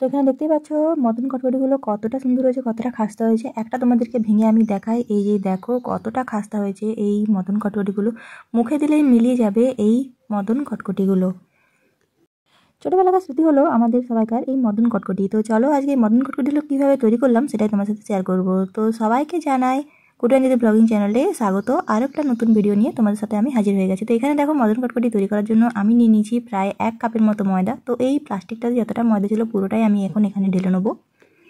তো এখানে দেখতেই পাচ্ছ মটন কটকটিগুলো কতটা সুন্দর হয়েছে, কতটা খাস্তা হয়েছে। একটা তোমাদেরকে ভেঙে আমি দেখাই। এই যে দেখো কতটা খাস্তা হয়েছে এই মটন কটকটিগুলো, মুখে দিলেই মিলিয়ে যাবে এই মটন কটকটিগুলো। ছোটবেলাকার স্মৃতি হলো আমাদের সবাইকার এই মটন কটকটি। তো চলো আজকে এই মটন কটকটিগুলো কীভাবে তৈরি করলাম সেটাই তোমার সাথে শেয়ার করব। তো সবাইকে জানাই কুটুয়াঞ্জলি ব্লগিং চ্যানেলে স্বাগত। আর একটা নতুন ভিডিও নিয়ে তোমাদের সাথে আমি হাজির হয়ে গেছি। তো এখানে দেখো মটন কটকটি তৈরি করার জন্য আমি নিয়ে নিয়েছি প্রায় 1 কাপের মতো ময়দা। তো এই প্লাস্টিকটাতে যতটা ময়দা ছিল পুরোটাই আমি এখন এখানে ঢেলে নেবো।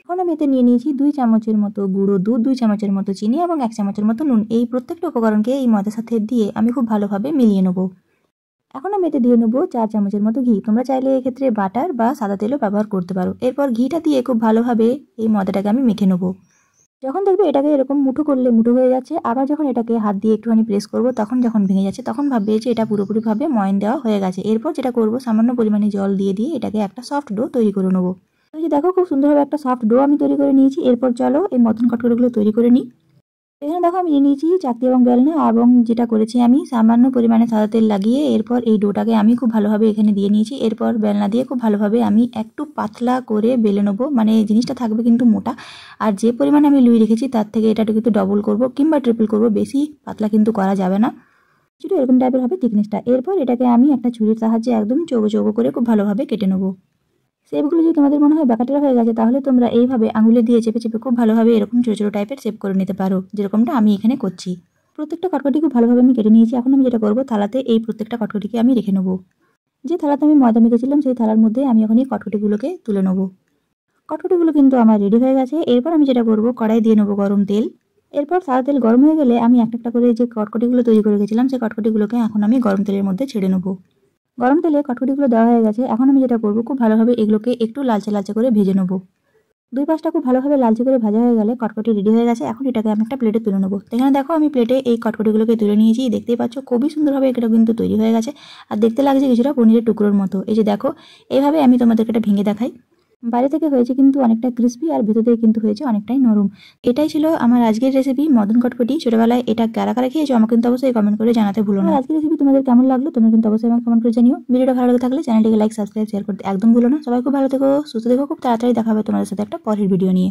এখন আমি এতে নিয়ে নিয়েছি 2 চামচের মতো গুঁড়ো দুধ, 2 চামচের মতো চিনি এবং 1 চামচের মতো নুন। এই প্রত্যেকটা উপকরণকে এই ময়দার সাথে দিয়ে আমি খুব ভালোভাবে মিলিয়ে নেবো। এখন আমি এতে দিয়ে নেবো 4 চামচের মতো ঘি। তোমরা চাইলে এক্ষেত্রে বাটার বা সাদা তেলও ব্যবহার করতে পারো। এরপর ঘিটা দিয়ে খুব ভালোভাবে এই ময়দাটাকে আমি মেখে নেবো। যখন দেখবে এটাকে এরকম মুঠো করলে মুঠো হয়ে যাচ্ছে, আবার যখন এটাকে হাত দিয়ে একটুখানি প্রেস করবো তখন যখন ভেঙে যাচ্ছে তখন ভাববে যে এটা পুরোপুরিভাবে ময়ন দেওয়া হয়ে গেছে। এরপর যেটা করবো সামান্য পরিমাণে জল দিয়ে এটাকে একটা সফট ডো তৈরি করে নেবো। তো যে দেখো খুব সুন্দরভাবে একটা সফট ডো আমি তৈরি করে নিয়েছি। এরপর চলো এই মটন কটকটিগুলো তৈরি করে নিই। এখানে দেখো আমি নিয়ে নিয়েছি চাকতি এবং বেলনা, এবং যেটা করেছি আমি সামান্য পরিমাণে সাদা তেল লাগিয়ে এরপর এই ডোটাকে আমি খুব ভালোভাবে এখানে দিয়ে নিয়েছি। এরপর বেলনা দিয়ে খুব ভালোভাবে আমি একটু পাতলা করে বেলে নেবো, মানে জিনিসটা থাকবে কিন্তু মোটা। আর যে পরিমাণে আমি লুই রেখেছি তার থেকে এটা কিন্তু ডবল করব কিংবা ট্রিপল করব, বেশি পাতলা কিন্তু করা যাবে না। কিছুটা এরকম টাইপের হবে থিকনেসটা। এরপর এটাকে আমি একটা ছুরির সাহায্যে একদম চৌকো চৌকো করে খুব ভালোভাবে কেটে নেবো। শেপগুলো যদি তোমাদের মনে হয় ব্যাকাটেরা হয়ে গেছে তাহলে তোমরা এইভাবে আঙুলে দিয়ে চেপে চেপে খুব ভালোভাবে এরকম ছোটো ছোটো টাইপের শেপ করে নিতে পারো, যেরকমটা আমি এখানে করছি। প্রত্যেকটা কটকটি খুব ভালোভাবে আমি কেটে নিয়েছি। এখন আমি যেটা করবো থালাতে এই প্রত্যেকটা কটকটিকে আমি রেখে নেবো। যে থালাতে আমি ময়দা মেখেছিলাম সেই থালার মধ্যে আমি এখন এই কটকটিগুলোকে তুলে নেবো। কটকটিগুলো কিন্তু আমার রেডি হয়ে গেছে। এরপর আমি যেটা করবো কড়াই দিয়ে নেবো গরম তেল। এরপর সাদা তেল গরম হয়ে গেলে আমি একটা একটা করে যে কটকটিগুলো তৈরি করে রেখেছিলাম সেই কটকটিগুলোকে এখন আমি গরম তেলের মধ্যে ছেড়ে নেবো। গরম তেলে কটকটিগুলো দেওয়া হয়ে গেছে। এখন আমি যেটা করবো খুব ভালোভাবে এগুলোকে একটু লালচে লালচে করে ভেজে নেবো। 2 পাশটা খুব ভালোভাবে লালচে করে ভাজা হয়ে গেলে কটকটি রেডি হয়ে গেছে। এখন এটাকে আমি একটা প্লেটে তুলে নেবো। এখানে দেখো আমি প্লেটে এই কটকটিগুলোকে তুলে নিয়েছি। দেখতেই পাচ্ছ খুবই সুন্দরভাবে এটা কিন্তু তৈরি হয়ে গেছে। আর দেখতে লাগছে কিছুটা পনিরের টুকরোর মতো। এই যে দেখো এইভাবে আমি তোমাদেরকে এটা ভেঙে দেখাই। বাইরে থেকে হয়েছে কিন্তু অনেকটা ক্রিস্পি আর ভেতর থেকে কিন্তু হয়েছে অনেকটাই নরম। এটাই ছিল আমার আজকের রেসিপি মটন কটকটি। ছোটবেলায় এটা কারা কারা খেয়েছো আমাকে কিন্তু অবশ্যই কমেন্ট করে জানাতে ভুলো না। আজকের রেসিপি তোমাদের কেমন লাগলো তোমরা কিন্তু অবশ্যই আমাকে কমেন্ট করে জানিও। ভিডিওটা ভালো লাগে থাকলে চ্যানেলটিকে লাইক, সাবস্ক্রাইব, শেয়ার করতে একদম ভুলো না। সবাই খুব ভালো থেকো, সুস্থ থেকো। খুব তাড়াতাড়ি দেখা হবে তোমাদের সাথে একটা পরের ভিডিও নিয়ে।